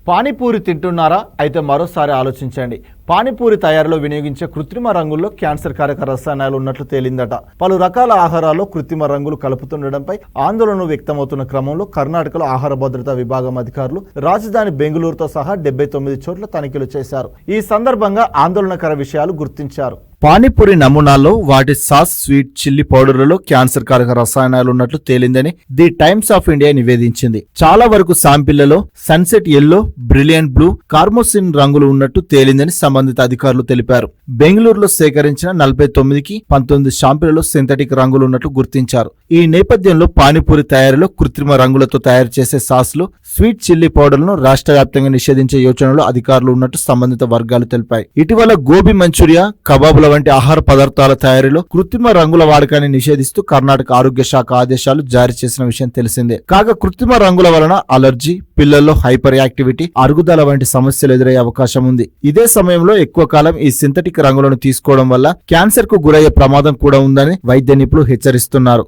పానీపూరి తింటున్నారా? అయితే మరోసారి ఆలోచించండి. పానీపూరి తయారీలో వినియోగించే కృత్రిమ రంగుల్లో క్యాన్సర్ కారక రసాయనాలు ఉన్నట్లు తేలిందట. పలు రకాల ఆహారాల్లో కృత్రిమ రంగులు కలుపుతుండటంపై ఆందోళన వ్యక్తమవుతున్న క్రమంలో కర్ణాటకలో ఆహార భద్రతా విభాగం అధికారులు రాజధాని బెంగళూరుతో సహా 79 చోట్ల తనిఖీలు చేశారు. ఈ సందర్భంగా ఆందోళనకర విషయాలు గుర్తించారు. పానీపూరి నమూనాల్లో వాటి సాస్, స్వీట్, చిల్లీ పౌడర్లలో క్యాన్సర్ కారక రసాయనాలు ఉన్నట్లు తేలిందని ది టైమ్స్ ఆఫ్ ఇండియా నివేదించింది. చాలా వరకు శాంపిళ్లలో సన్సెట్ ఎల్లో, బ్రిలియంట్ బ్లూ, కార్మోసిన్ రంగులు ఉన్నట్టు తేలిందని సంబంధిత అధికారులు తెలిపారు. బెంగళూరులో సేకరించిన 49కి 19 శాంపిళ్లలో సింథటిక్ రంగులు ఉన్నట్లు గుర్తించారు. ఈ నేపథ్యంలో పానీపూరి తయారీలో కృత్రిమ రంగులతో తయారు చేసే సాస్లు, స్వీట్, చిల్లీ పౌడర్లను రాష్ట్ర వ్యాప్తంగా నిషేధించే యోచనలో అధికారులు ఉన్నట్టు సంబంధిత వర్గాలు తెలిపాయి. ఇటీవల గోబీ మంచూరియా, కబాబుల వంటి ఆహార పదార్థాల తయారీలో కృత్రిమ రంగుల వాడకాన్ని నిషేధిస్తూ కర్ణాటక ఆరోగ్య శాఖ ఆదేశాలు జారీ చేసిన విషయం తెలిసిందే. కాగా కృత్రిమ రంగుల వలన అలర్జీ, పిల్లల్లో హైపర్ యాక్టివిటీ, అరుగుదల వంటి సమస్యలు ఎదురయ్యే అవకాశం ఉంది. ఇదే సమయంలో ఎక్కువ కాలం ఈ సింథటిక్ రంగులను తీసుకోవడం వల్ల క్యాన్సర్ కు గురయ్యే ప్రమాదం కూడా ఉందని వైద్య నిపుణులు హెచ్చరిస్తున్నారు.